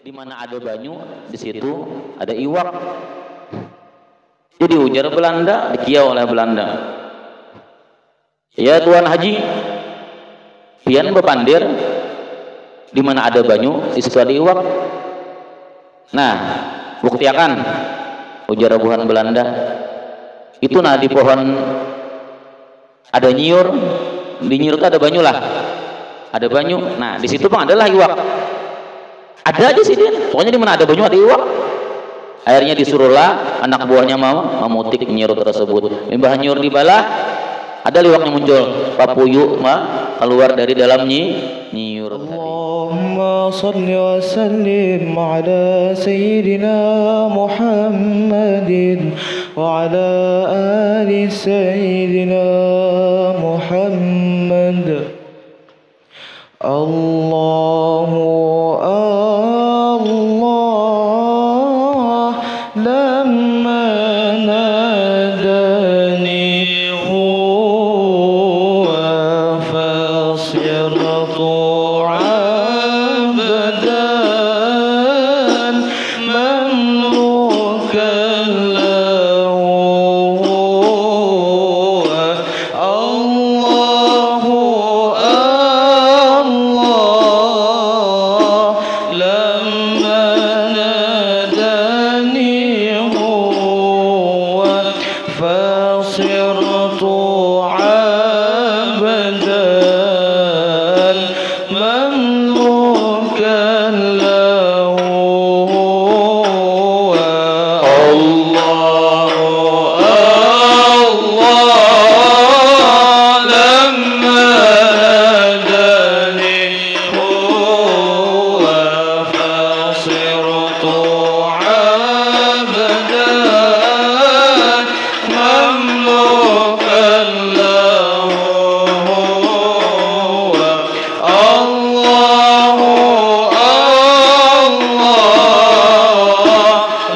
Di mana ada banyu, di situ ada iwak. Jadi ujar Belanda, dikiau oleh Belanda. Ya Tuan Haji, pian bepandir, di mana ada banyu, di situ ada iwak. Nah, buktiakan, ujar abuhan Belanda. Itu nah di pohon ada nyiur, di nyiur itu ada banyu lah, ada banyu. Nah di situ bang adalah iwak. Ada aja sih dia, pokoknya di mana ada banyu ada iwak. Akhirnya disuruhlah anak buahnya memutik nyiur tersebut. Mbah nyiur di balah, ada iwaknya muncul. Papuyu keluar dari dalam nyiur tadi. Allahumma salli wa sallim ala sayyidina Muhammadin wa ala ali sayyidina Muhammad. Allahu Allah lamma nadani huwa fasirtu abdan mamlukan lahu. Allahu فصرت عبدا مملوكا له. الله الله لما ناداني هو فصرت عبدا مملوكا له. الله الله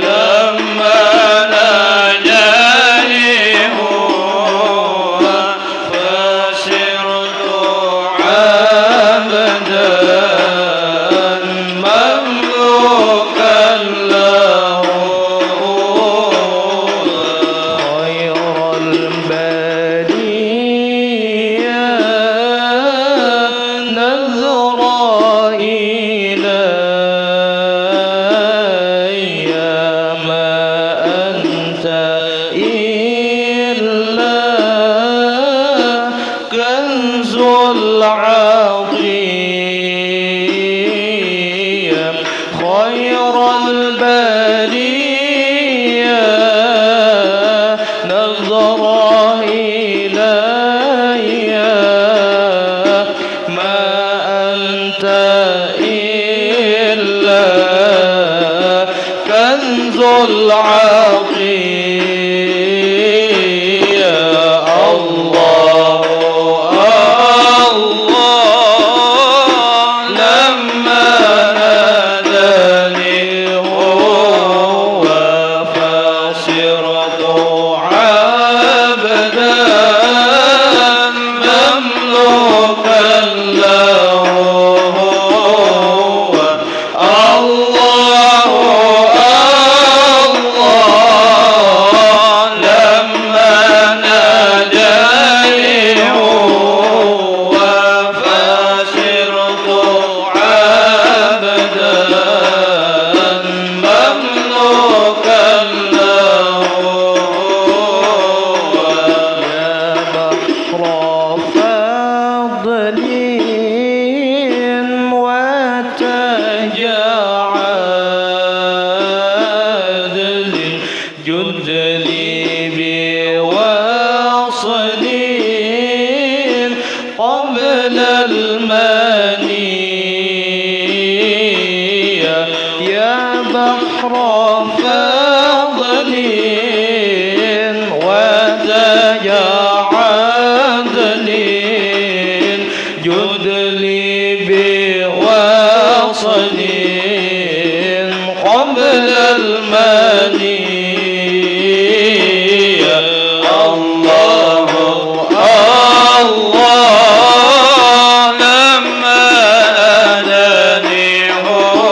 لما ناداني هو فصرت عبدا مملوكا له. خير البرية نظر إلي ما أنت إلا كنز العطية. خير البرية نظر إلي ما أنت إلا كنز العطية. الله الله لما ناداني هو فصرت عبدا مملوكا له. الله الله لما ناداني هو فصرت عبدا مملوكا له. يا بحر فضل وتجعل جد لي بوصل قبل المنية. يا بحر فضل وتجعل جد لي بوصل قبل المنية. الله الله لما ناداني هو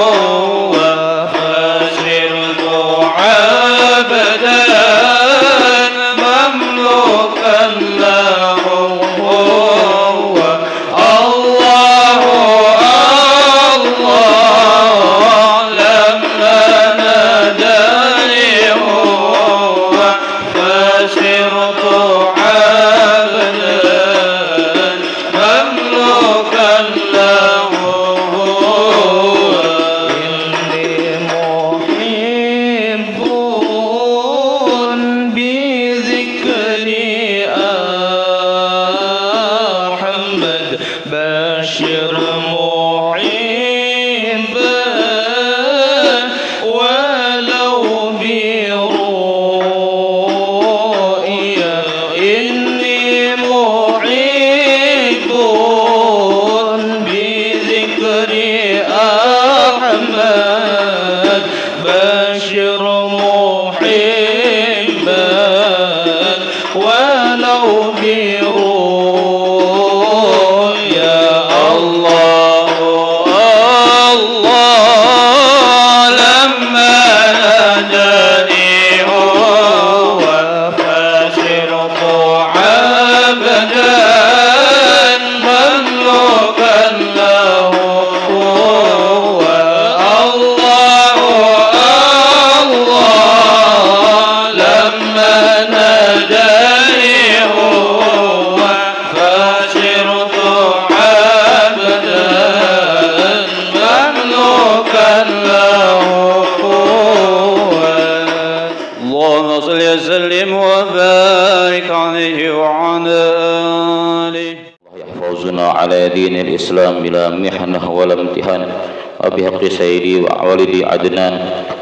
وسلم وبارك عليه وعلى آله. يحفظنا على دين الإسلام بلا محنة ولا امتحان وبحق سيدي ووالدي عدنان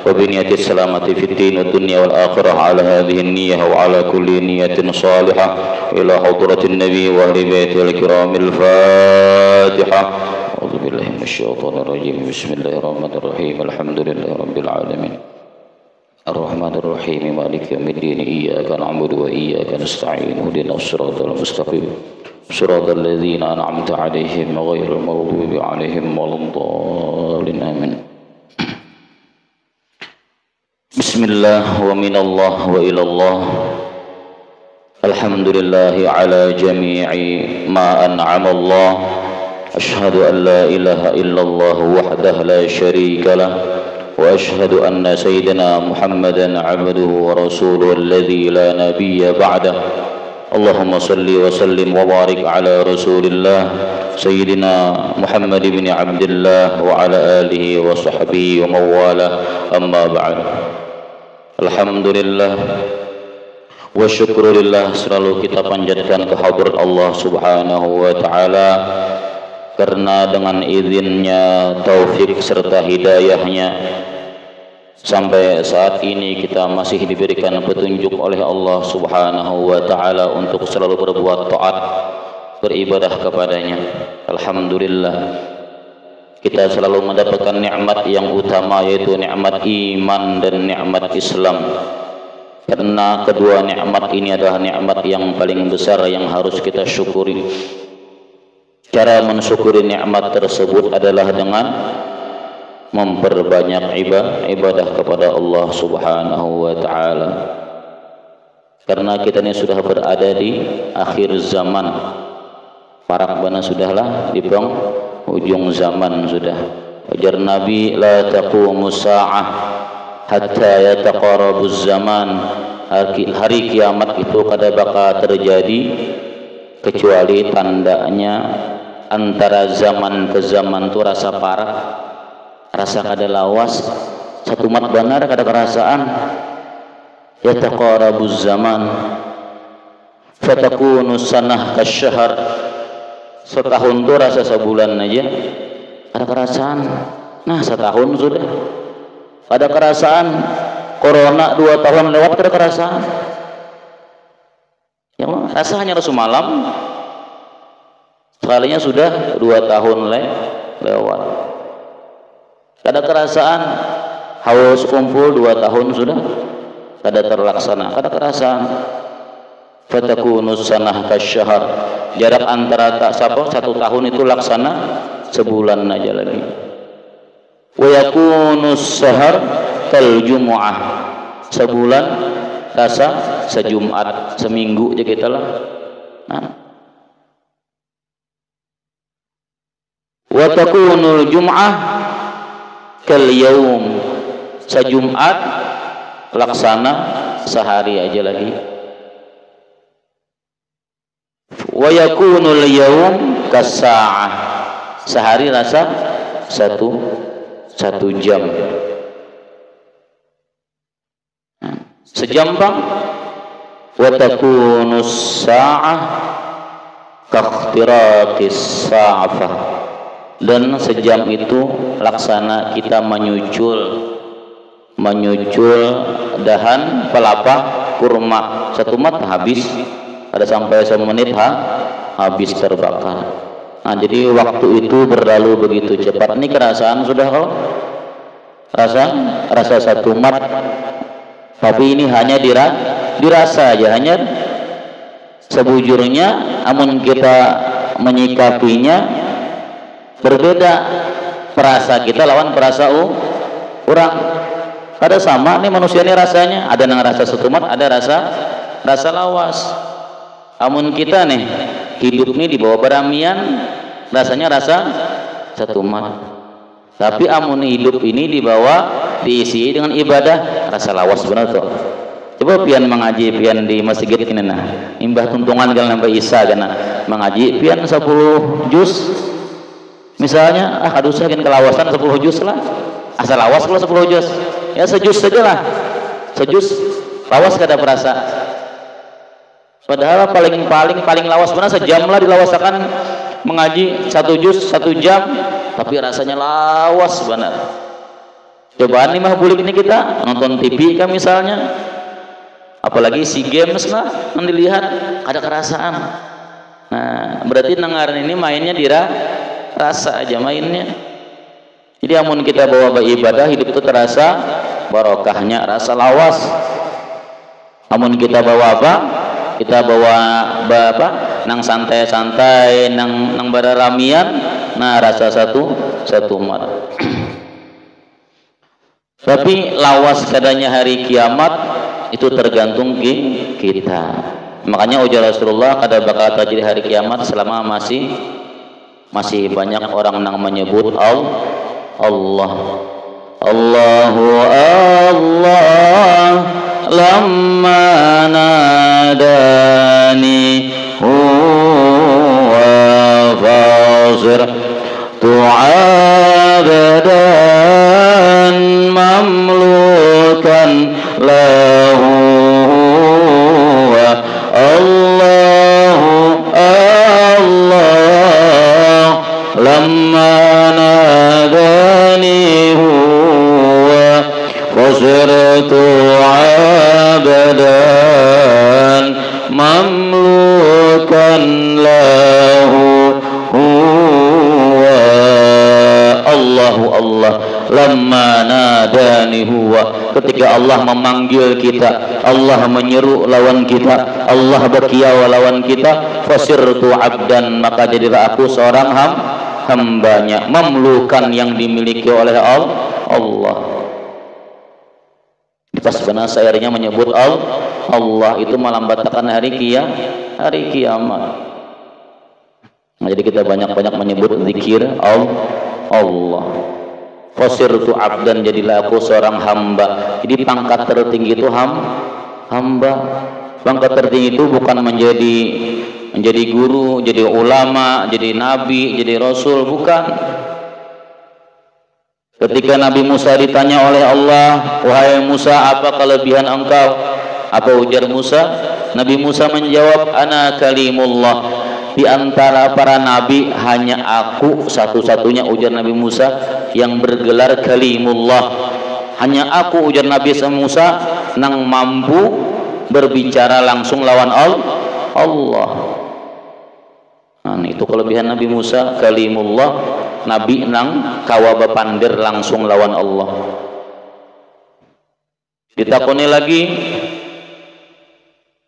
وبنية السلامة في الدين والدنيا والآخرة على هذه النية وعلى كل نية صالحة إلى حضرة النبي وأهل بيته الكرام. الفاتحة. أعوذ بالله من الشيطان الرجيم. بسم الله الرحمن الرحيم. الحمد لله رب العالمين الرحمن الرحيم مالك يوم الدين إياك نعبد وإياك نستعين اهدنا الصراط المستقيم صراط الذين أنعمت عليهم غير المغضوب عليهم ولا الضالين آمين. بسم الله ومن الله وإلى الله. الحمد لله على جميع ما أنعم الله. أشهد أن لا إله إلا الله وحده لا شريك له وأشهد أن سيدنا محمدا عبده ورسوله الذي لا نبي بعده. اللهم صل وسلم وبارك على رسول الله سيدنا محمد بن عبد الله وعلى آله وصحبه ومن والاه. أما بعد. Alhamdulillah wa syukurillah, selalu kita panjatkan kehadirat Allah Subhanahu wa taala, karena dengan izinnya, taufik serta hidayahnya sampai saat ini kita masih diberikan petunjuk oleh Allah Subhanahu wa taala untuk selalu berbuat taat, beribadah kepadanya. Alhamdulillah, kita selalu mendapatkan nikmat yang utama, yaitu nikmat iman dan nikmat Islam. Karena kedua nikmat ini adalah nikmat yang paling besar yang harus kita syukuri. Cara mensyukuri nikmat tersebut adalah dengan memperbanyak ibadah kepada Allah Subhanahu wa taala. Karena kita ini sudah berada di akhir zaman. Parak bana sudahlah di ujung zaman sudah. Ujar Nabi, la taqumus sa'ah hatta yataqarabuz zaman. Hari kiamat itu kada bakal terjadi kecuali tandanya antara zaman ke zaman tu rasa parak, rasa kada lawas, satu mat benar kada kerasaan. Yataqarabuz zaman fatakunu sanah kasyahr. Setahun tu rasa sebulan aja ada kerasaan. Nah, setahun sudah ada kerasaan. Corona 2 tahun lewat ada kerasaan. Ya Allah, rasa hanya rasu malam. Sekalinya sudah 2 tahun lewat. Ada kerasaan. Haus kumpul 2 tahun sudah kada terlaksana. Kada kerasaan. Fatakunu sanah kasyahr. Jarak antara 1 tahun itu laksana sebulan aja lagi. Wa yakunus sahar kal jumu'ah. Sebulan rasa sejumat, seminggu aja kita lah. Nah. Wa takunul jum'ah kal yaum. Sejumat laksana sehari aja lagi. Wa yakunul yaum kasa'ah. Sehari rasa satu jam. Sejam bang. Wa takunus sa'ah kakhtiraqis sa'afah. Dan sejam itu laksana kita menyucul dahan pelapa kurma. Satu mat habis. Ada sampai 1 menit habis terbakar. Nah, jadi waktu itu berlalu begitu cepat. Ini kerasaan sudah kalau rasa 1 mat. Tapi ini hanya dirasa aja, hanya sebujurnya. Amun kita menyikapinya berbeda. Perasa kita lawan perasa orang. Ada sama nih manusia ini rasanya. Ada yang rasa 1 mat, ada rasa lawas. Amun kita nih hidup nih di bawah beramian, rasanya rasa 1 mat. Tapi amun hidup ini diisi dengan ibadah, rasa lawas benar tuh. Coba pian mengaji pian di masjid ini nah, imbah tuntungan kalau nambah isa kana mengaji pian 10 juz. Misalnya kadusa kan kelawasan 10 juz lah. Asal lawas kalau 10 juz. Ya sejuz saja lah. Sejuz Lawas kada perasa. Padahal paling lawas benar sejam lah dilawasakan mengaji 1 juz 1 jam, tapi rasanya lawas benar. Cobaan nih mah bulik ini kita nonton TV kan misalnya, apalagi SEA Games lah dilihat ada kerasaan. Nah berarti nengaran ini mainnya rasa aja mainnya. Jadi amun kita bawa ibadah hidup itu terasa barokahnya, rasa lawas. Amun kita bawa apa? Kita bawa apa? Nang santai-santai, nang bararamian, nah rasa satu mar. Tapi lawas kadanya hari kiamat itu tergantung kita. Makanya ujar Rasulullah kada bakal terjadi hari kiamat selama masih banyak orang nang menyebut Allah. Allahu Allah lamma nadani huwa fasir tu'abadan mamlukan lahu Allahu Allah lamma nadani huwa fasirtu abadan mamlukan lahu huwa Allahu Allah lamma nadani huwa, ketika Allah memanggil kita, Allah menyeru lawan kita, Allah berkiau lawan kita, fasirtu abdan, maka jadilah aku seorang hambanya, mamlukan yang dimiliki oleh Allah. Di pas bahasa airnya menyebut Allah itu melambatkan hari kiamat. Nah, jadi kita banyak-banyak menyebut zikir Allah. Fasirtu abdan, jadilah aku seorang hamba. Jadi pangkat tertinggi itu hamba. Pangkat tertinggi itu bukan menjadi guru, jadi ulama, jadi nabi, jadi rasul, bukan. Ketika Nabi Musa ditanya oleh Allah, wahai Musa, apa kelebihan engkau? Apa ujar Musa? Nabi Musa menjawab, ana kalimullah. Di antara para nabi hanya aku satu-satunya, ujar Nabi Musa, yang bergelar kalimullah. Hanya aku, ujar Nabi Musa, nang mampu berbicara langsung lawan Allah. Nah, itu kelebihan Nabi Musa, kalimullah, nabi nang kawa bepandir langsung lawan Allah. Ditakoni lagi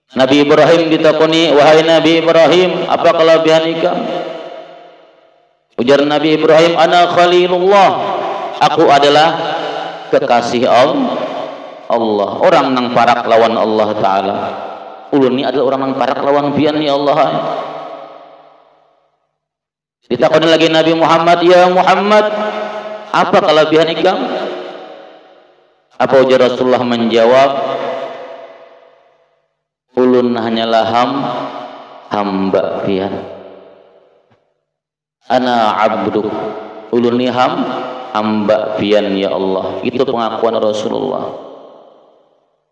Nabi Ibrahim, ditakoni, wahai Nabi Ibrahim, apa kelebihan ikam? Ujar Nabi Ibrahim, ana khalilullah, aku adalah kekasih Allah, orang nang parak lawan Allah Ta'ala. Ulun ini adalah orang nang parak lawan bian ya Allah. Ditakoni lagi Nabi Muhammad, ya Muhammad, apa kelebihan ikam? Apa ujar Rasulullah menjawab, ulun hanyalah hamba pian. Ana abduk, ulun ni hamba pian ya Allah. Itu pengakuan Rasulullah.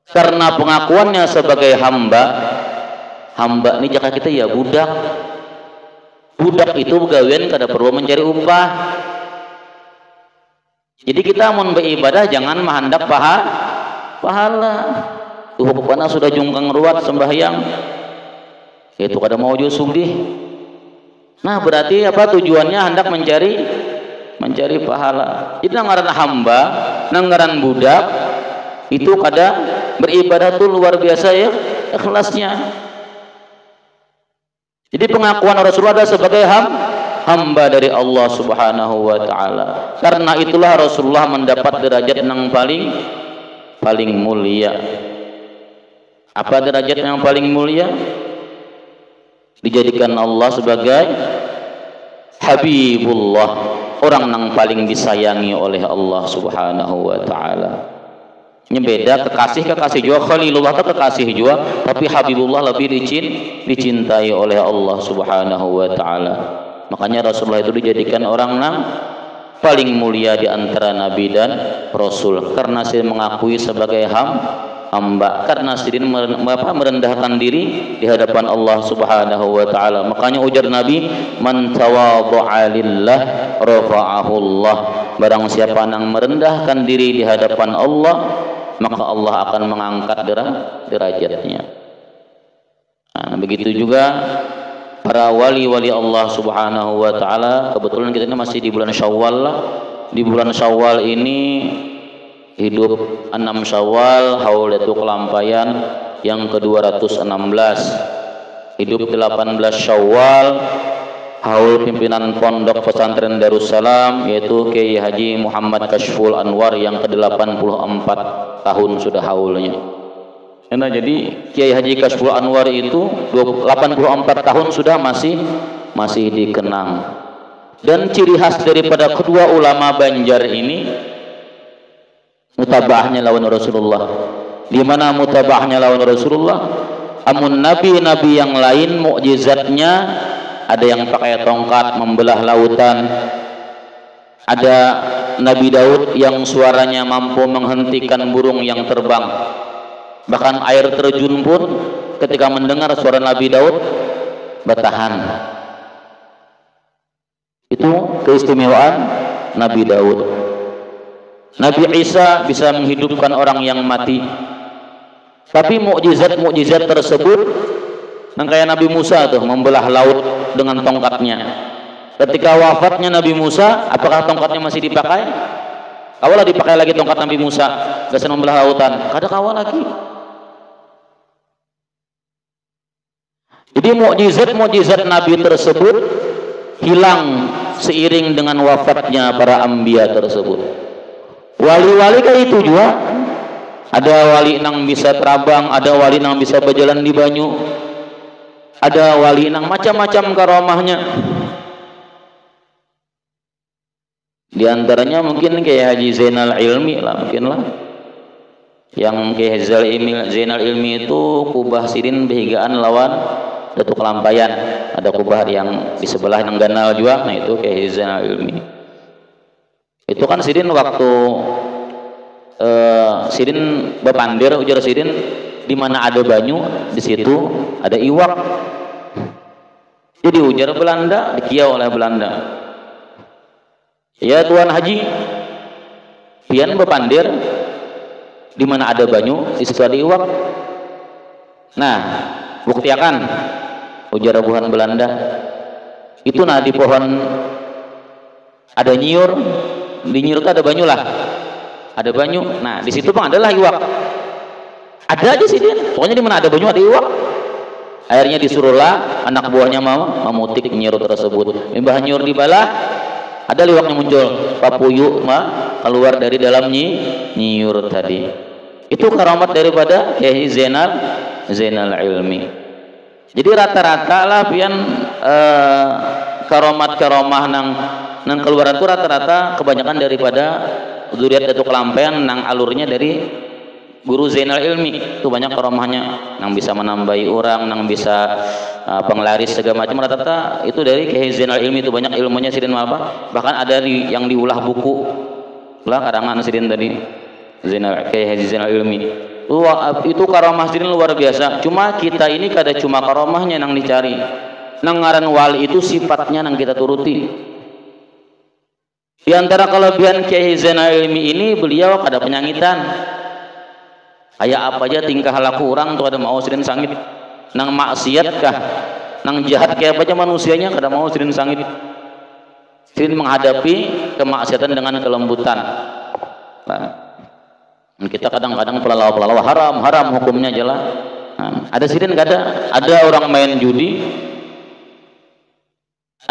Karena pengakuannya sebagai hamba ini jaka kita ya budak. Budak itu gawean kada perlu mencari upah. Jadi kita mau beribadah jangan menghandap pahala. Upana sudah jungkang ruat sembahyang, itu kada mau sugih. Nah berarti apa tujuannya? Hendak mencari pahala. Jadi ngaran hamba, ngaran budak itu kada beribadah tuh luar biasa ya ikhlasnya. Jadi pengakuan Rasulullah adalah sebagai hamba dari Allah Subhanahu wa Ta'ala. Karena itulah Rasulullah mendapat derajat yang paling mulia. Apa derajat yang paling mulia? Dijadikan Allah sebagai Habibullah, orang yang paling disayangi oleh Allah Subhanahu wa Ta'ala. Ini beda, kekasih juga, Khalilullah itu kekasih juga, tapi Habibullah lebih dicintai oleh Allah Subhanahu wa Ta'ala. Makanya Rasulullah itu dijadikan orang yang paling mulia di antara nabi dan rasul, karena saya mengakui sebagai hamba, karena sidin merendahkan diri di hadapan Allah Subhanahu wa taala. Makanya ujar Nabi, man tawadha'a lillah rafa'ahu Allah. Barang siapa yang merendahkan diri di hadapan Allah, maka Allah akan mengangkat derajatnya. Nah, begitu juga para wali-wali Allah Subhanahu wa taala. Kebetulan kita ini masih di bulan Syawal lah. Di bulan Syawal ini hidup 6 Syawal, haul itu kelampaian yang ke-216. Hidup 18 Syawal, haul pimpinan pondok pesantren Darussalam, yaitu Kiai Haji Muhammad Kashful Anwar yang ke-84 tahun sudah haulnya. Nah, jadi Kiai Haji Kashful Anwar itu 84 tahun sudah masih dikenang. Dan ciri khas daripada kedua ulama Banjar ini, mutabahnya lawan Rasulullah. Di mana mutabahnya lawan Rasulullah? Amun nabi-nabi yang lain mukjizatnya ada yang pakai tongkat membelah lautan. Ada Nabi Daud yang suaranya mampu menghentikan burung yang terbang. Bahkan air terjun pun ketika mendengar suara Nabi Daud bertahan. Itu keistimewaan Nabi Daud. Nabi Isa bisa menghidupkan orang yang mati. Tapi mukjizat tersebut, kayak Nabi Musa tuh membelah laut dengan tongkatnya. Ketika wafatnya Nabi Musa, apakah tongkatnya masih dipakai? Kawalah dipakai lagi tongkat Nabi Musa, gak membelah lautan. Kada kawal lagi. Jadi mukjizat Nabi tersebut hilang seiring dengan wafatnya para anbiya tersebut. Wali-wali kayak itu juga. Ada wali nang bisa terabang, ada wali nang bisa berjalan di banyu, ada wali nang macam-macam karomahnya. Di antaranya mungkin kayak Haji Zainal Ilmi lah, mungkin lah. Yang kayak Zainal Ilmi itu kubah sidin behigaan lawan Datuk Kelampaian. Ada kubah yang di sebelah yang ganal juga, nah itu kayak Zainal Ilmi. Itu kan sidin waktu sidin bepandir, ujar sidin di mana ada banyu di situ ada iwak. Jadi ujar Belanda, dikiau oleh Belanda. Ya Tuan Haji, pian bepandir di mana ada banyu di situ ada iwak. Nah, bukti akan ujar abuhan Belanda. Itu nah di pohon ada nyiur, di nyiur itu ada banyu lah. Ada banyu. Nah, di situ Bang adalah iwak. Ada aja sih dia. Pokoknya di mana ada banyu ada iwak. Akhirnya disuruhlah anak buahnya mau memutik nyiur tersebut. Mbah nyiur di bala, ada iwaknya muncul. Papuyu keluar dari dalam nyiur tadi. Itu karamat daripada Kiai Zainal Ilmi. Jadi rata-rata lah pian karomat-karomah nang keluaran itu rata-rata kebanyakan daripada zuriat Datuk Kelampaian nang alurnya dari guru Zainal Ilmi. Itu banyak karomahnya nang bisa menambahi orang, nang bisa penglaris segala macam. Rata-rata itu dari Kiai Zainal Ilmi. Itu banyak ilmunya sidin apa, bahkan ada yang diulah buku lah karangan sidin tadi Kiai Zainal Ilmi. Itu karomah sidin luar biasa. Cuma kita ini kada cuma karomahnya nang dicari, nang ngaran wali itu sifatnya nang kita turuti. Di antara kelebihan Kiai Zainal Ilmi ini, beliau kada penyangitan. Kayak apa aja tingkah laku orang tuh ada mau sidin sangit. Nang maksiat kah, nang jahat kayak apa aja manusianya kada mau sidin sangit. Sidin menghadapi kemaksiatan dengan kelembutan. Nah, kita kadang-kadang pelalawa haram hukumnya jelas. Nah, ada sidin kada, ada orang main judi,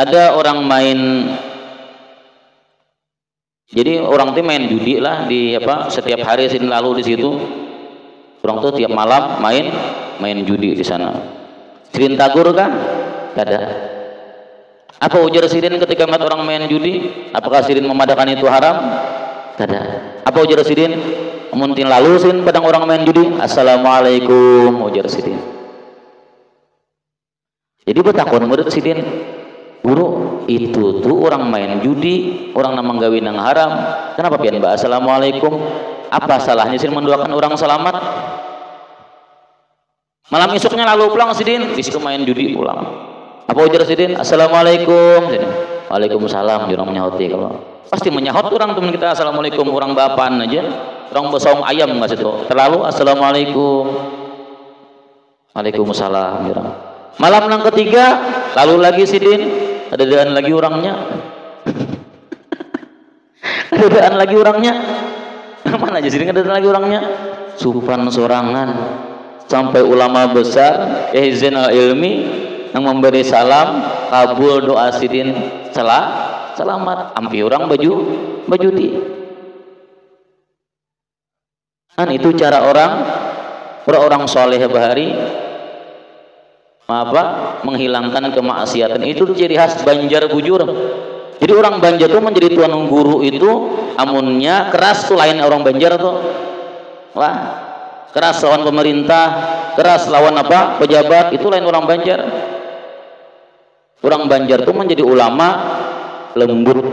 ada orang main. Jadi orang tuh main judi lah di setiap hari sidin lalu di situ. Orang tuh tiap malam main judi di sana. Sidin tagur kan? Kada. Apa ujar sidin ketika melihat orang main judi? Apakah sidin memadakan itu haram? Kada. Apa ujar sidin? Muntin lalu sidin padang orang main judi, assalamualaikum ujar sidin. Jadi betakon murid sidin, guru itu tuh orang main judi, orang namang gawe nang haram. Kenapa pian ba assalamualaikum? Apa salahnya sidin mendoakan orang selamat? Malam esoknya lalu pulang Sidin, di situ main judi pulang. Apa ujar Sidin? Assalamualaikum. Sidin. Waalaikumsalam. Orang menyahoti kalau pasti menyahut orang teman kita. Assalamualaikum, orang bapan aja. Orang besong ayam nggak situ. Terlalu assalamualaikum. Waalaikumsalam. Orang. Malam yang ketiga lalu lagi Sidin, ada daan lagi orangnya. Ada daan lagi orangnya. Mana aja Sidin ada daan lagi orangnya. Supan sorangan. Sampai ulama besar ihzin al-ilmi yang memberi salam kabul doa Sidin selamat ampi orang baju di kan itu cara orang soleh bahari menghilangkan kemaksiatan. Itu ciri khas Banjar Bujur. Jadi orang Banjar tuh menjadi tuan guru itu amunnya keras tuh lain orang Banjar tuh. Wah, keras lawan pemerintah, keras lawan pejabat, itu lain orang Banjar. Orang Banjar itu menjadi ulama lembut,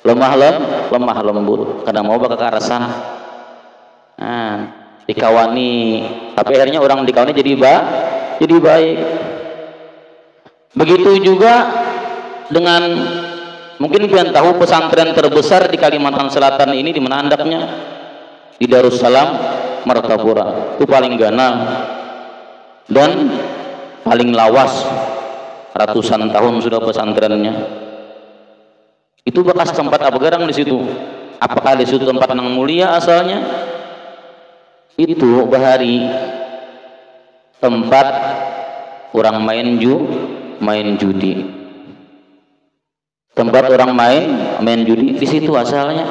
lemah lembut, kadang mau kekerasan, dikawani, tapi akhirnya orang dikawani jadi baik. Begitu juga dengan mungkin kalian tahu pesantren terbesar di Kalimantan Selatan ini di mana andaknya? Di Darussalam Martapura. Itu paling ganal dan paling lawas. Ratusan tahun sudah pesantrennya. Itu bekas tempat apa garang di situ? Apakah di situ tempat yang mulia asalnya? Itu bahari tempat orang main judi. Tempat orang main judi di situ asalnya.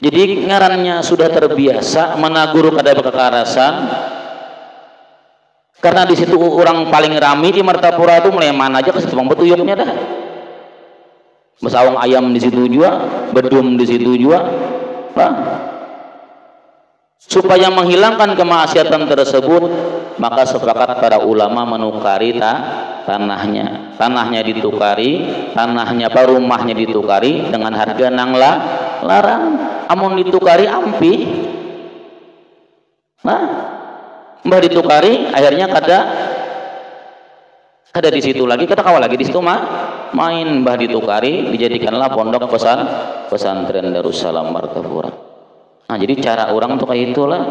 Jadi ngarannya sudah terbiasa menagur kada kekerasan. Karena di situ orang paling rami di Martapura itu meleman aja ke situ bang betuyuknya dah. Mesawang ayam di situ juga, bedum di situ juga. Supaya menghilangkan kemaksiatan tersebut, maka sepakat para ulama menukari tanahnya ditukari, rumahnya ditukari dengan harga nang larang. Amun ditukari ampi, mbah ditukari akhirnya kada di situ lagi, kada kawal lagi di situ main. Mbah ditukari dijadikanlah pondok pesantren Darussalam Martapura. Nah, jadi cara orang tuh kayak itulah.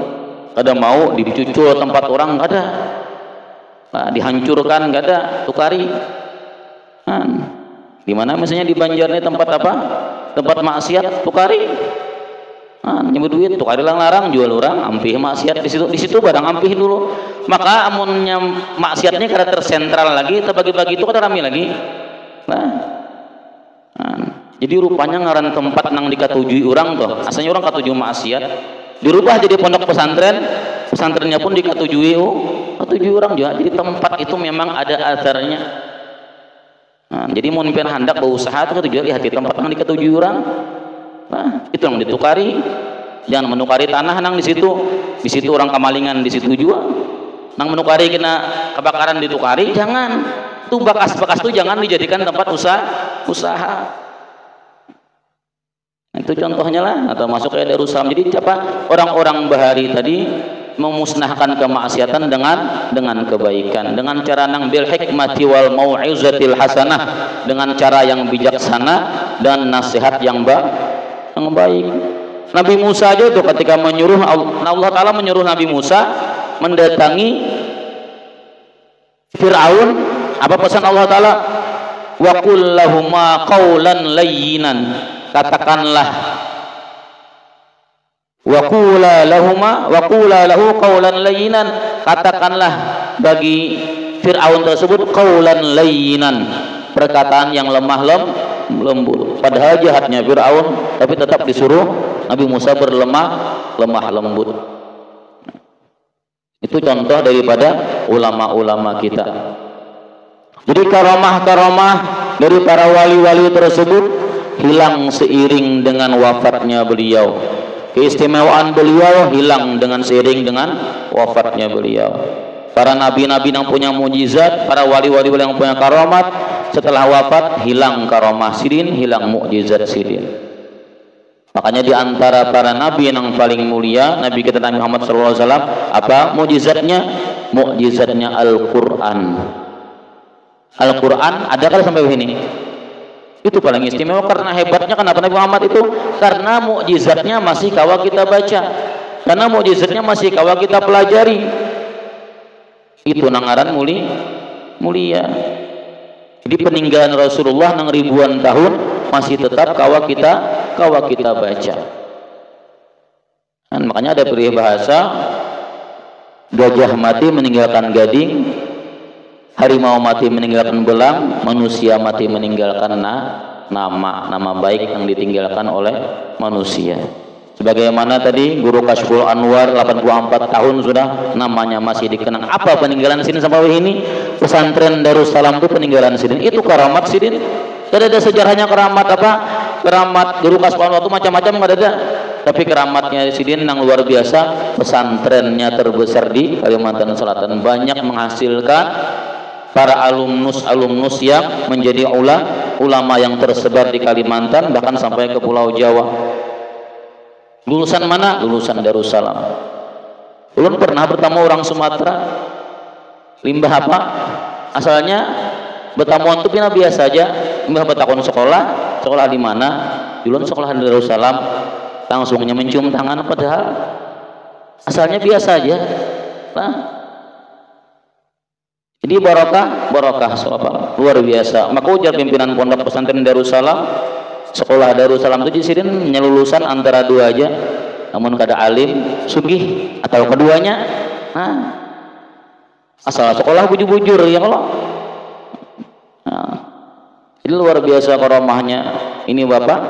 Kada mau dicucul tempat orang, kada. Dihancurkan, kada. Tukari. Di mana misalnya di Banjar ini tempat apa? Tempat maksiat, tukari. Nyebut duit, tukari larang, jual orang, ampih maksiat di situ barang ampih dulu. Maka amunnya maksiatnya kada tersentral lagi, terbagi-bagi itu kada rame lagi. Jadi rupanya ngaran tempat nang dikatujui orang tuh. Asalnya orang katuju maksiat, dirubah jadi pondok pesantrennya pun dikatujui katuju orang juga. Jadi tempat itu memang ada asarnya. Jadi mau nimpian hendak berusaha tuh katuju di hati tempat nang dikatujui orang. Itu yang ditukari. Jangan menukari tanah nang di situ. Di situ orang kamalingan di situ juga. Nang menukari kena kebakaran ditukari, jangan. Tuh bekas-bekas tuh jangan dijadikan tempat usaha. Itu contohnya lah, atau masuk ke Darussalam. Jadi apa? Orang-orang bahari tadi memusnahkan kemaksiatan dengan kebaikan, dengan cara nang bil hikmati wal mau'izatil hasanah, dengan cara yang bijaksana dan nasihat yang baik. Nabi Musa aja itu ketika Allah Ta'ala menyuruh Nabi Musa mendatangi Fir'aun, apa pesan Allah Ta'ala? Wa qul lahuma qawlan layyinan, katakanlah wa qula lahu qawlan layyinan, katakanlah bagi Fir'aun tersebut qawlan layyinan, perkataan yang lemah lembut. Padahal jahatnya Fir'aun, tapi tetap disuruh Nabi Musa berlemah lembut. Itu contoh daripada ulama-ulama kita. Jadi karamah-karamah dari para wali-wali tersebut hilang seiring dengan wafatnya beliau. Keistimewaan beliau hilang seiring dengan wafatnya beliau. Para nabi-nabi yang punya mukjizat, para wali-wali yang punya karamat, setelah wafat hilang karamah sidin, hilang mukjizat sidin. Makanya di antara para nabi yang paling mulia, Nabi kita Nabi Muhammad SAW, apa mukjizatnya? Mukjizatnya Al-Quran. Al-Quran ada kalau sampai begini. Itu paling istimewa karena hebatnya. Kenapa Nabi Muhammad itu? Karena mukjizatnya masih kawa kita baca, karena mukjizatnya masih kawa kita pelajari. Itu nangaran mulia. Jadi peninggalan Rasulullah nang ribuan tahun masih tetap kawa kita baca. Dan makanya ada peribahasa, gajah mati meninggalkan gading, harimau mati meninggalkan belang, manusia mati meninggalkan nama baik yang ditinggalkan oleh manusia. Sebagaimana tadi guru Kasyful Anwar 84 tahun sudah, namanya masih dikenang. Apa peninggalan Sidin sampai ini? Pesantren Darussalam itu peninggalan Sidin. Itu karamat Sidin. Tidak ada sejarahnya keramat apa? Keramat guru Kasyful Anwar itu macam-macam nggak ada. Tapi keramatnya Sidin yang luar biasa, pesantrennya terbesar di Kalimantan Selatan, banyak menghasilkan para alumnus yang menjadi ulama yang tersebar di Kalimantan, bahkan sampai ke Pulau Jawa. Lulusan mana? Lulusan Darussalam. Belum pernah bertemu orang Sumatera. Limbah apa? Asalnya bertamuan itu biasa aja. Limbah bertakon sekolah di mana? Dulu sekolah di Darussalam. Langsungnya mencium tangan, padahal asalnya biasa aja. Nah, jadi barokah luar biasa. Maka ujar pimpinan pondok pesantren Darussalam, sekolah Darussalam itu di sini nyelulusan antara dua aja, namun kada alim sugih atau keduanya. Nah, asal sekolah bujur-bujur ya kalau. Nah, ini luar biasa karomahnya. Ini Bapak,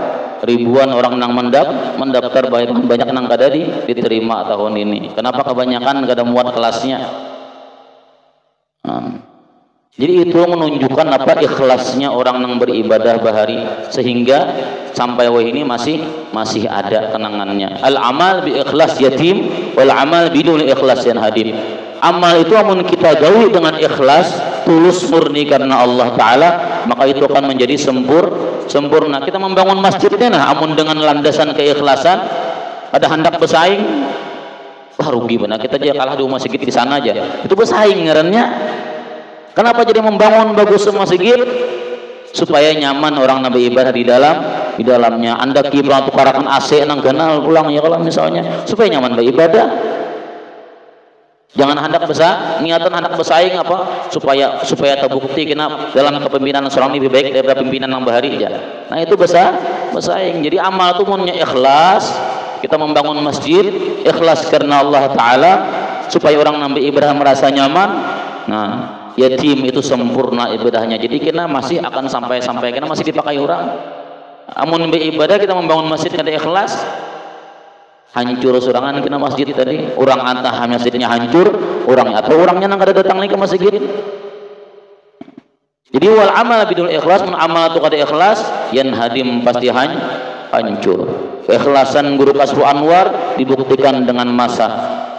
ribuan orang nang mendaftar, banyak nang kada diterima tahun ini. Kenapa? Kebanyakan kada muat kelasnya. Jadi itu menunjukkan apa ikhlasnya orang yang beribadah bahari, sehingga sampai ini masih ada kenangannya. Al amal bi ikhlas yatim, wal amal bidul ikhlas yan hadim. Amal itu amun kita gawi dengan ikhlas, tulus murni karena Allah Taala, maka itu akan menjadi sempurna. Kita membangun masjidnya, nah amun dengan landasan keikhlasan, ada hendak bersaing, wah rugi benar kita aja kalah di masjid di sana aja. Itu bersaing ngarannya. Kenapa jadi membangun bagus masjid? Supaya nyaman orang nabi ibadah di dalamnya. Anda kiblat tukarakan AC nang ganal pulang ya kalau misalnya, supaya nyaman beribadah. Jangan hendak besar, niatan hendak bersaing apa? Supaya terbukti kena dalam kepemimpinan seorang lebih baik daripada pimpinan yang bahari ya. Nah itu bersaing. Jadi amal itu punya ikhlas. Kita membangun masjid ikhlas karena Allah Taala, supaya orang nabi ibadah merasa nyaman. Nah, yatim itu sempurna ibadahnya. Jadi kita masih akan sampai kita masih dipakai orang. Amun beribadah kita membangun masjid kada ikhlas, hancur sorangan kena masjid tadi. Orang antah masjidnya hancur, orangnya nang kada datang lagi ke masjid. Jadi wal amal bidul ikhlas, mun amal tu kada ikhlas, yan hadim pasti hancur. Keikhlasan guru Kasyful Anwar dibuktikan dengan masa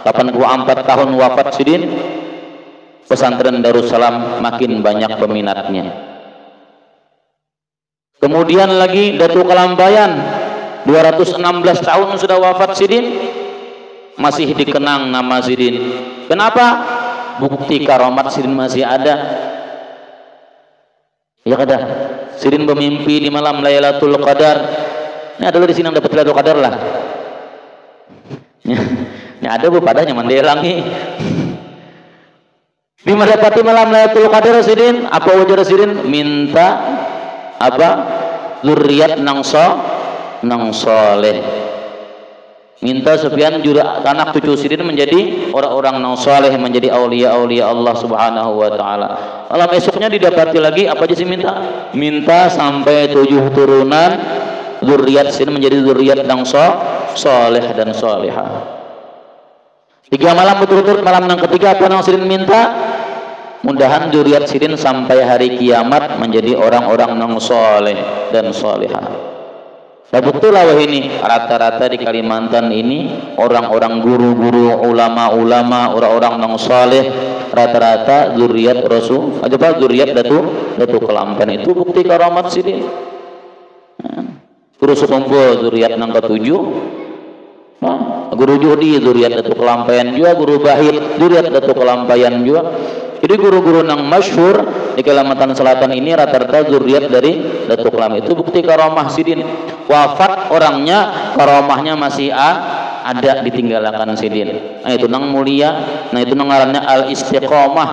84 tahun wafat Sidin. Pesantren Darussalam makin banyak peminatnya. Kemudian lagi Datuk Kelambayan, 216 tahun sudah wafat Sidin, masih dikenang nama Sidin. Kenapa? Bukti karamat Sidin masih ada. Ya kada. Sidin bermimpi di malam Lailatul Qadar. Ini adalah di sini yang dapat Lailatul Qadar lah. Ini ada padanya mandelangi. Di mendapati malam Lailatul Qadar Sidin, apa ujar Sidin? Minta apa? Zuriat nang soleh. Minta sepian juga anak cucu Sidin menjadi orang-orang nang soleh, menjadi aulia Allah Subhanahu wa taala. Malam esoknya didapati lagi apa aja sih minta? Minta sampai 7 turunan zuriat Sidin menjadi zuriat nang soleh dan solehah. 3 malam berturut-turut, malam yang ketiga apa nang Sidin minta? Mudahan zuriat Sidin sampai hari kiamat menjadi orang-orang yang soleh dan solehah. Nah betul lah ini rata-rata di Kalimantan ini orang-orang guru-guru, ulama-ulama, orang-orang yang soleh, rata-rata zuriat Rasul. Aja pak zuriat Datuk Kelampan itu bukti karamat Sidin. guru sekumpul zuriat nang ketujuh, guru judi zuriat datu kelampaian juga, guru bahit zuriat datu kelampaian juga. Jadi guru-guru nang masyhur di Kalimantan Selatan ini rata-rata zuriat dari datu kelam. Itu bukti karomah sidin. Wafat orangnya karomahnya masih ada, ditinggalkan sidin. Nah itu nang mulia, nah itu nang ngarannya al istiqomah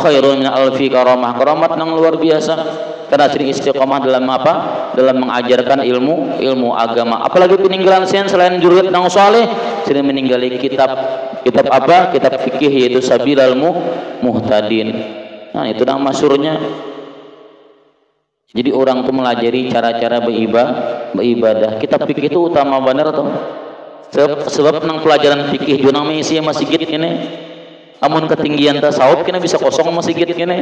khairun min alfi karomah. Karomat nang luar biasa. Karena sering istiqomah dalam apa? Dalam mengajarkan ilmu agama. Apalagi peninggalan selain zuriat nang saleh, sering meninggali kitab apa? Kitab fikih yaitu Sabilal Muhtadin. Nah, itu nang masyhurnya. Jadi orang tuh melajari cara-cara beribadah. Kitab fikih itu utama benar tuh. Sebab nang pelajaran fikih jo nang misi masjid kene. Amun ketinggian tasawuf kena bisa kosong masjid kene.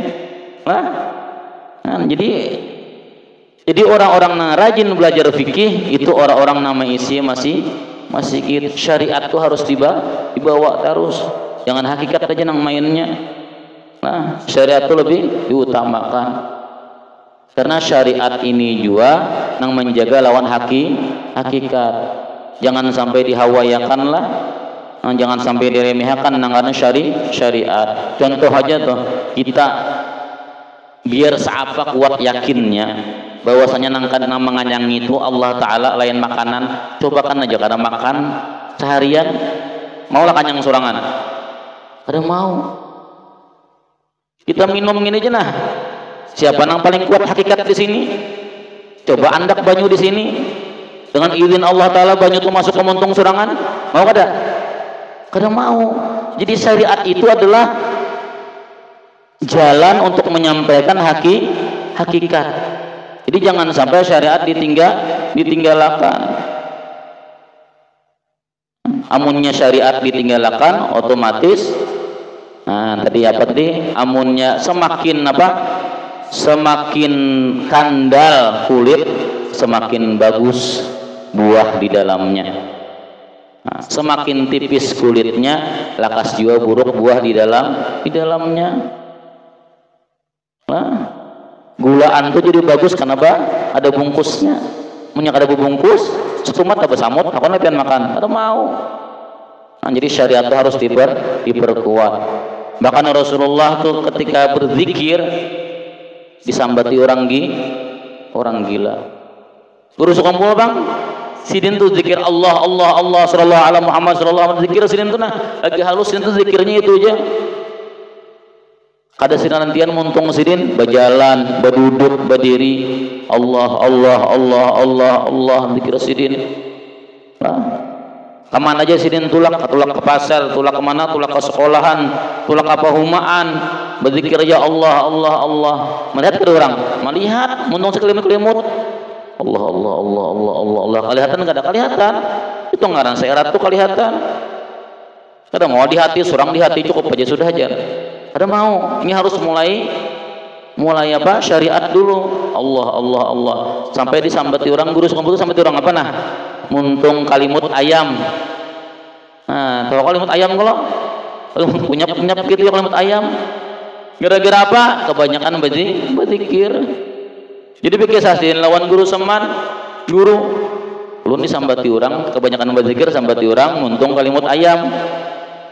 Nah, jadi orang-orang yang rajin belajar fikih itu orang-orang nama isi masih syariat tuh harus dibawa terus, jangan hakikat aja nang mainnya. Nah, syariat tuh lebih diutamakan karena syariat ini juga nang menjaga lawan hakikat. Jangan sampai dihawayakan lah, jangan sampai diremehkan nang karena syariat. Contoh aja tuh kita biar seapa kuat yakinnya bahwasanya nangkan menganyangi itu Allah Ta'ala lain makanan. Cobakan aja karena makan seharian maulah kanyang sorangan, ada mau kita minum gini aja nah. Siapa nang paling kuat hakikat di sini? Coba andak banyu di sini dengan izin Allah Ta'ala banyu itu masuk ke muntung sorangan, mau kada? Kada mau. Jadi syariat itu adalah jalan untuk menyampaikan hakikat. Jadi jangan sampai syariat ditinggalkan. Amunnya syariat ditinggalkan otomatis amunnya semakin kandal kulit, semakin bagus buah di dalamnya. Semakin tipis kulitnya, lakas jua buruk buah di dalamnya. Gulaan tuh jadi bagus karena ada bungkusnya. Munyak ada bungkus, setumat apa samut, aku napian makan, ada mau. Nah, jadi syariat itu harus diperkuat. Bahkan Rasulullah tuh ketika berzikir disambati orang gila. Guru sekumpul bang, sidin tuh zikir Allah sallallahu alaihi Muhammad sallallahu alaihi zikir sidin tuh nah lagi halus sidin tuh zikirnya itu aja. Kada sinantian muntung sidin berjalan, berduduk, berdiri, Allah zikir sidin. Kemana aja sidin tulak ke pasar, tulak kemana, tulak ke sekolahan, tulak apa humaan, berzikir aja Allah. Melihat ke orang, melihat muntung sekelimut-kelimut. Allah. Kelihatan kada kelihatan. Itu ngaran syarat tuh kelihatan. Kada mau di hati, surang di hati cukup aja sudah aja. Ada mau, ini harus mulai apa? Syariat dulu. Allah. Sampai disambati orang guru sekumpul sampai orang apa nah? Muntung kalimut ayam. Nah, tahu kalimut ayam kalau punya gitu ya kalimut ayam. Gara-gara apa? Kebanyakan berzikir. Jadi pikir sasin lawan guru seman, guru ulun disambati orang, kebanyakan berzikir sambati orang muntung kalimut ayam.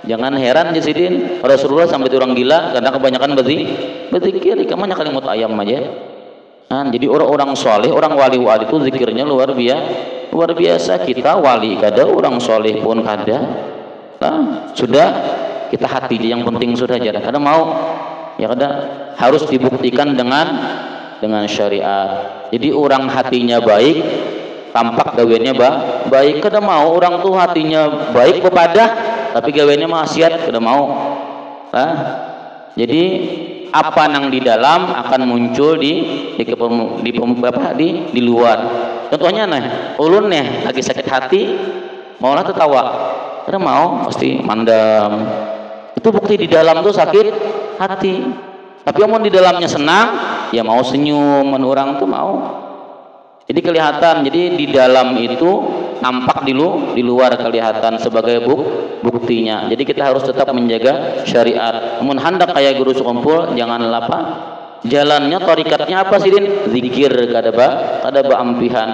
Jangan heran Jasidin, Rasulullah sampai orang gila karena kebanyakan berzikir, ikamanya kalimut ayam aja. Nah, jadi orang-orang soleh, orang wali-wali itu zikirnya luar biasa. Kita wali kada, orang soleh pun kada. Nah, sudah kita hati yang penting sudah aja. Kada mau, ya kada harus dibuktikan dengan syariat. Jadi orang hatinya baik, tampak gawennya baik. Kada mau orang tuh hatinya baik bepadah tapi gawennya maksiat, kada mau. Jadi apa nang di dalam akan muncul di luar. Contohnya nah, ulun nih lagi sakit hati, maulah tertawa, kada mau, pasti mandam. Itu bukti di dalam tuh sakit hati. Tapi amun di dalamnya senang, ya mau senyum, orang tuh mau. Jadi kelihatan, jadi di dalam itu nampak di luar kelihatan sebagai buktinya. Jadi kita harus tetap menjaga syariat. Namun hendak kayak guru sekumpul jangan lupa jalannya, tarikatnya apa sih din? Zikir kada ba ampihan.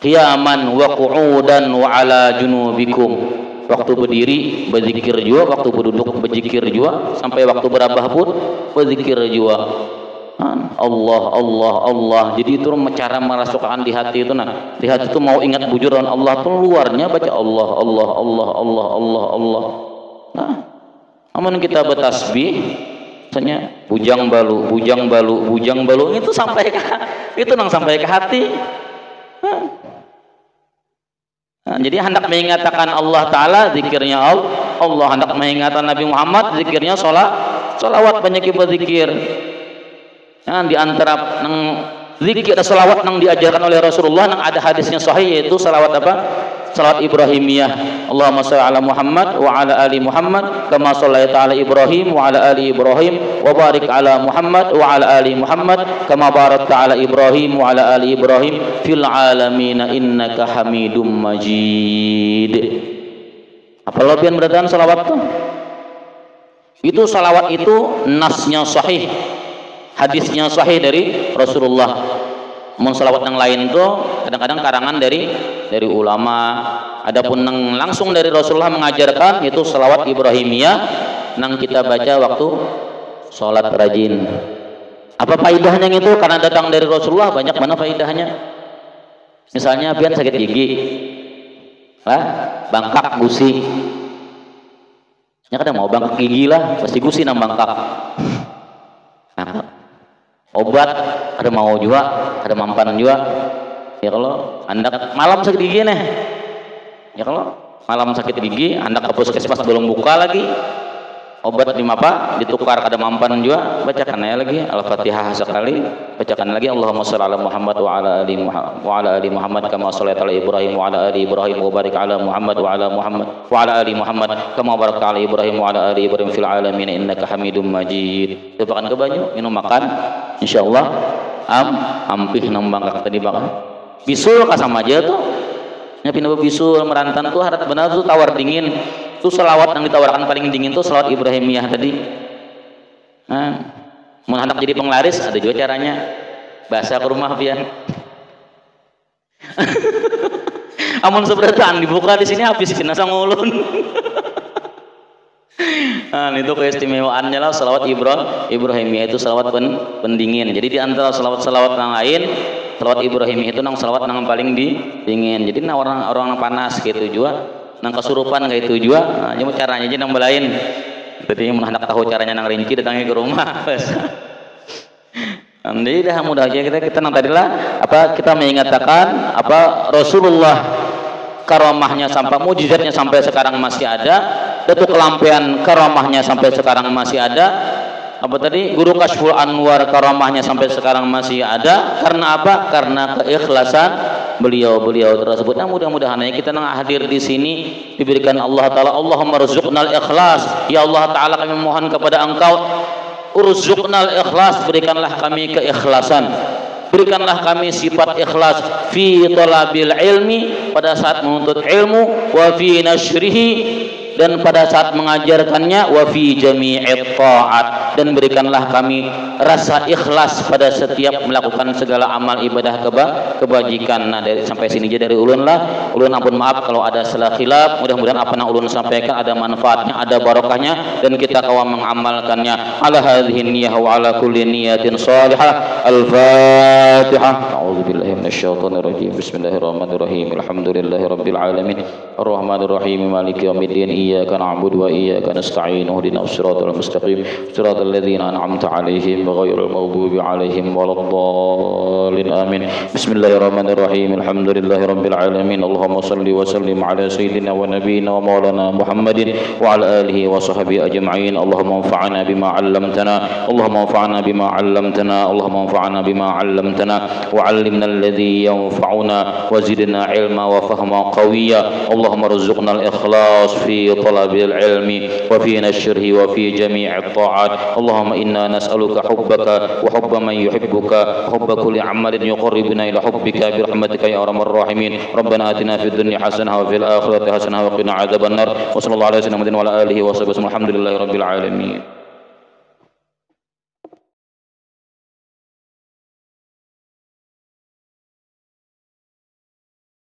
qiyaman wa qu'udan wa ala junubikum. Waktu berdiri berzikir juga, waktu berduduk berzikir juga, sampai waktu berabah pun berzikir juga. Allah Allah Allah. Jadi itu cara merasukkan di hati itu. Nah, di hati itu mau ingat bujuran Allah tuh luarnya baca Allah Allah Allah Allah Allah Allah. Nah, amun kita bertasbih misalnya bujang balu bujang balu bujang balu itu sampai ke itu nang sampai ke hati. Nah, jadi hendak mengingatkan Allah Ta'ala zikirnya Allah, hendak mengingatkan Nabi Muhammad zikirnya sholawat banyak berzikir. Nah, di antara nang zikir ada sholawat nang diajarkan oleh Rasulullah nang ada hadisnya sahih, yaitu sholawat apa? Sholawat Ibrahimiyah. Allahumma sholli ala Muhammad wa ala ali Muhammad kama shollaita ala Ibrahim wa ala ali Ibrahim wa barik ala Muhammad wa ala ali Muhammad kama barakta ala Ibrahim wa ala ali Ibrahim fil alamin innaka Hamidum Majid. Apa lebihan berdasarkan sholawat itu? Itu sholawat itu nasnya sahih, hadisnya sahih dari Rasulullah. Mun salawat yang lain tuh kadang-kadang karangan dari ulama. Adapun yang langsung dari Rasulullah mengajarkan itu salawat Ibrahimiyah nang kita baca waktu sholat rajin. Apa faedahnya itu? Karena datang dari Rasulullah, banyak mana faedahnya. Misalnya pian sakit gigi, bangkak gusi. Ya kadang mau bangkak gigi lah, pasti gusi nang bangkak. Obat ada mau juga, ada mampanan juga. Ya kalau Anda malam sakit gigi nih, ya kalau malam sakit gigi Anda ke puskesmas belum buka lagi, obat di apa ditukar ada mampanan juga, bacakan ya lagi Al-Fatihah sekali, bacakan lagi Allahumma shalli ala Muhammad wa ala ali Muhammad kama shallaita ala Ibrahim wa ala ali Ibrahim wa barik ala Muhammad wa ala ali Muhammad kama barakta ala Ibrahim wa ala ali Ibrahim fil alamin innaka Hamidum Majid. Tepakan ke banyu, minum makan, insyaallah ampih nambang kak tadi bakal bisul kasama aja tuh nyapin apa bisul merantan tuh harap benar tuh tawar dingin tuh selawat yang ditawarkan paling dingin tuh selawat Ibrahimiyah tadi. Nah, mau hendak jadi penglaris ada juga caranya, bahasa ke rumah pian. Amun seberatan dibuka di sini habis jenazah ngulun. Nah, itu keistimewaannya lah selawat Ibrahimiyah itu selawat pendingin. Jadi di antara selawat-selawat yang lain, selawat Ibrahimiyah itu nang selawat nang paling dingin. Jadi nang orang panas gitu juga, nang kesurupan kayak itu juga. Nah, cuma caranya aja nang belain. Jadi mun hendak tahu caranya nang rinci datangnya ke rumah. Jadi dah mudah aja kita nang tadilah apa kita mengingatkan apa Rasulullah karamahnya sampai mujizatnya sampai sekarang masih ada. Itu kelampian karamahnya sampai sekarang masih ada. Apa tadi guru Kasyful Anwar karamahnya sampai sekarang masih ada. Karena apa? Karena keikhlasan beliau tersebut. Nah, mudah-mudahan kita yang hadir di sini diberikan Allah Taala Allahumma rzuqnal ikhlas. Ya Allah Taala kami mohon kepada Engkau urzuqnal ikhlas, berikanlah kami keikhlasan. Berikanlah kami sifat ikhlas fi talabil ilmi, pada saat menuntut ilmu, wa fi nasyrihi, dan pada saat mengajarkannya, wa fi jami'it ta'at, dan berikanlah kami rasa ikhlas pada setiap melakukan segala amal ibadah kebajikan. Nah, dari sampai sini aja dari ulun lah. Ulun ampun maaf kalau ada salah khilaf. Mudah-mudahan apa yang ulun sampaikan ada manfaatnya, ada barokahnya, dan kita kawan mengamalkannya. Ala hadhihi niyyah wa ala kulli niyatin salihah. Al-Fatihah. A'udzubillahi minasyaitonir rajim. Bismillahirrahmanirrahim. Alhamdulillahirabbil alamin. Arrahmanirrahim. Maliki yaumiddin. Iyyaka na'budu wa iyyaka nasta'in. Ihdinas siratal mustaqim. Siratal ladzina an'amta 'alaihim ghairil maghdubi 'alaihim waladdallin. Amin. Bismillahirrahmanirrahim. Alhamdulillahirabbil alamin. Allahumma shalli wa sallim ala sayyidina wa nabiyyina wa maulana Muhammadin wa ala alihi wa sahbihi ajma'in. Allahumma anfa'na bima 'allamtana. Allahumma anfa'na bima 'allamtana. Allahumma anfa'na bima 'allamtana wa 'allimna alladhi yanfa'una wa zidna 'ilma wa fahma qawiyya. Allahumma rzuqna al-ikhlas fi talabil ilmi wa fi nashrihi wa fi jami'it ta'at. Allahumma inna nas'aluka hubbaka wa hubba man yuhibbuka wa hubba kulli 'amalin yuqarribuna ila hubbika bi rahmatika ya arhamar rahimin. Rabbana atina fid dunya hasanah wa fil akhirati hasanah wa qina adzabannar. Wa sallallahu alaihi wa sallam wa ala alihi wa sahbihi. Alhamdulillahi rabbil alamin.